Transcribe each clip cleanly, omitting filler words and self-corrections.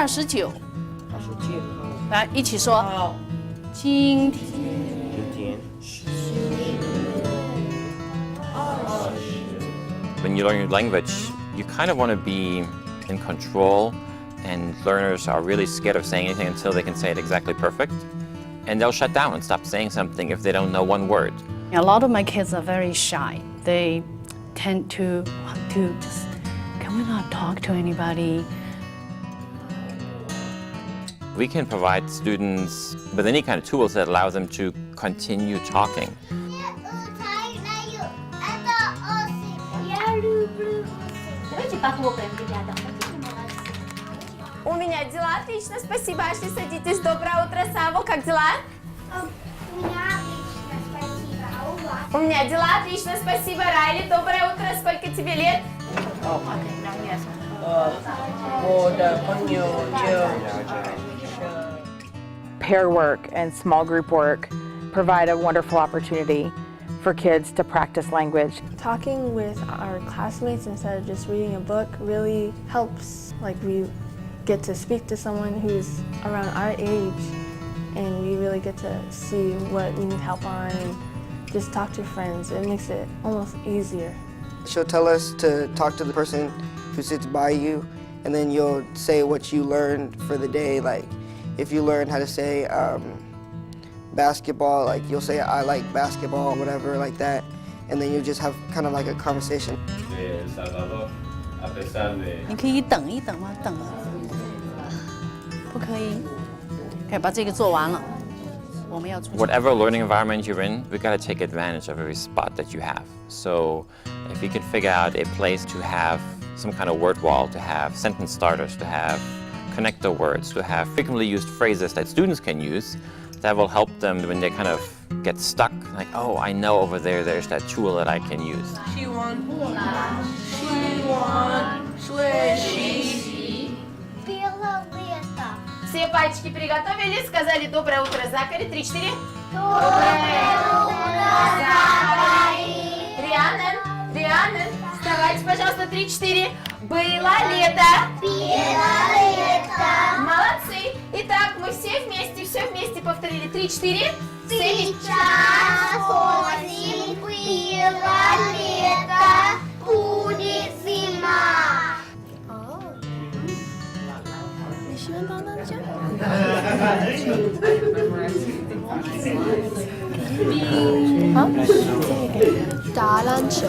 29，来一起说。今天。When you learn your language, you kind of want to be in control, and learners are really scared of saying anything until they can say it exactly perfect. And they'll shut down and stop saying something if they don't know one word. A lot of my kids are very shy. They tend to want to just, can we not talk to anybody? We can provide students with any kind of tools that allow them to continue talking. У меня дела отлично, спасибо. Ашли, садитесь. Доброе утро, Саво. Как дела? У меня отлично, спасибо. А у вас? У меня дела отлично, спасибо. Райли, доброе утро. Сколько тебе лет? Pair work and small group work provide a wonderful opportunity for kids to practice language. Talking with our classmates instead of just reading a book really helps. Like, we get to speak to someone who's around our age, and we really get to see what we need help on and just talk to friends. It makes it almost easier. She'll tell us to talk to the person who sits by you, and then you'll say what you learned for the day. Like, if you learn how to say basketball, like you'll say I like basketball, whatever, like that, and then you just have kind of like a conversation. 你可以等一等吗？等了，不可以。可以把这个做完了，我们要出去。 Whatever learning environment you're in, we've got to take advantage of every spot that you have. So if you can figure out a place to have some kind of word wall, to have sentence starters, to have connector words, to have frequently used phrases that students can use, that will help them when they kind of get stuck, like, oh, I know over there's that tool that I can use. Все пальчики приготовились, сказали доброе утро, Закари. 3-4. Доброе утро, Закари. Рианен, вставайте, пожалуйста, 3-4. Было лето. Было лето. Молодцы. Итак, мы все вместе повторили. 3-4. Сейчас осень, было лето, будет зима. 你喜欢帮他讲？ 打篮球。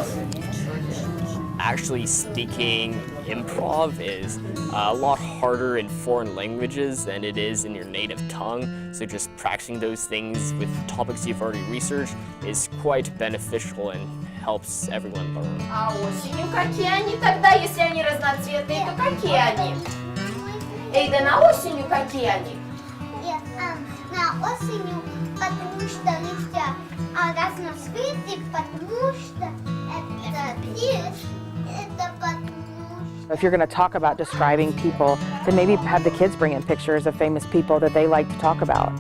Actually, speaking improv is a lot harder in foreign languages than it is in your native tongue. So just practicing those things with topics you've already researched is quite beneficial and helps everyone learn. А осенью какие они тогда, если они разноцветные, то какие они? Эйда, на осенью какие они? На осенью, потому что листья разноцветные, потому что это потому что... If you're going to talk about describing people, then maybe have the kids bring in pictures of famous people that they like to talk about.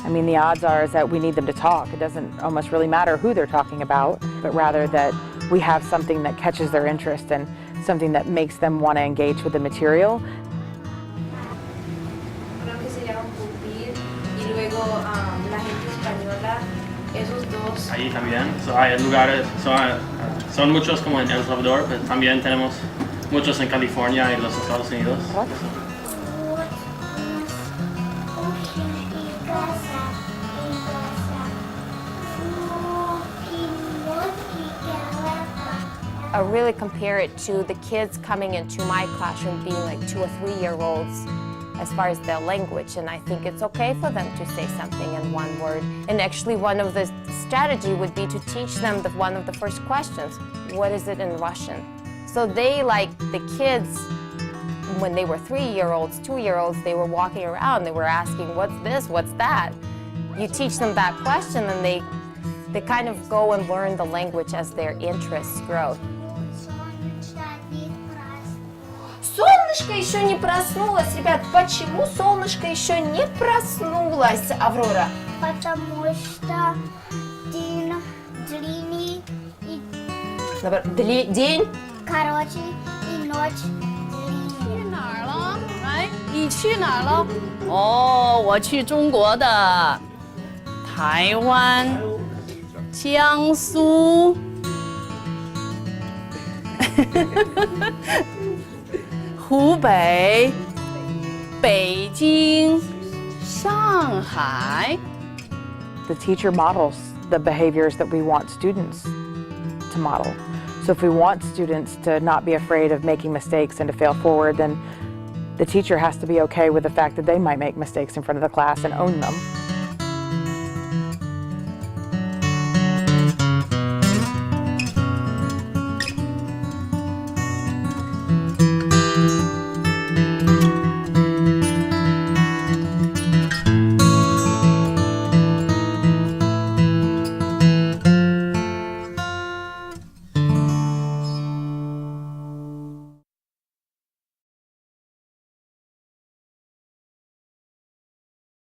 I mean, the odds are is that we need them to talk. It doesn't almost really matter who they're talking about, but rather that we have something that catches their interest and something that makes them want to engage with the material. Creo que sería un pupitre y luego la gente española, esos dos. Allí también, hay lugares, son muchos como en El Salvador, pero también tenemos muchos en California y los Estados Unidos. I really compare it to the kids coming into my classroom being like 2 or 3 year olds as far as their language, and I think it's okay for them to say something in one word. And actually one of the strategy would be to teach them one of the first questions, what is it in Russian? So they, like the kids, when they were 3 year olds, 2 year olds, they were walking around, they were asking, what's this, what's that? you teach them that question, and they kind of go and learn the language as their interests grow. Солнышко еще не проснулось, ребят. Почему солнышко еще не проснулось, Аврора? Потому что день длинный и День. короче и ночь длиннее. 去哪儿了？来，你去哪儿了？哦，我去中国的台湾、江苏、湖北、北京、上海。 The teacher models the behaviors that we want students to model. So if we want students to not be afraid of making mistakes and to fail forward, then the teacher has to be okay with the fact that they might make mistakes in front of the class and own them.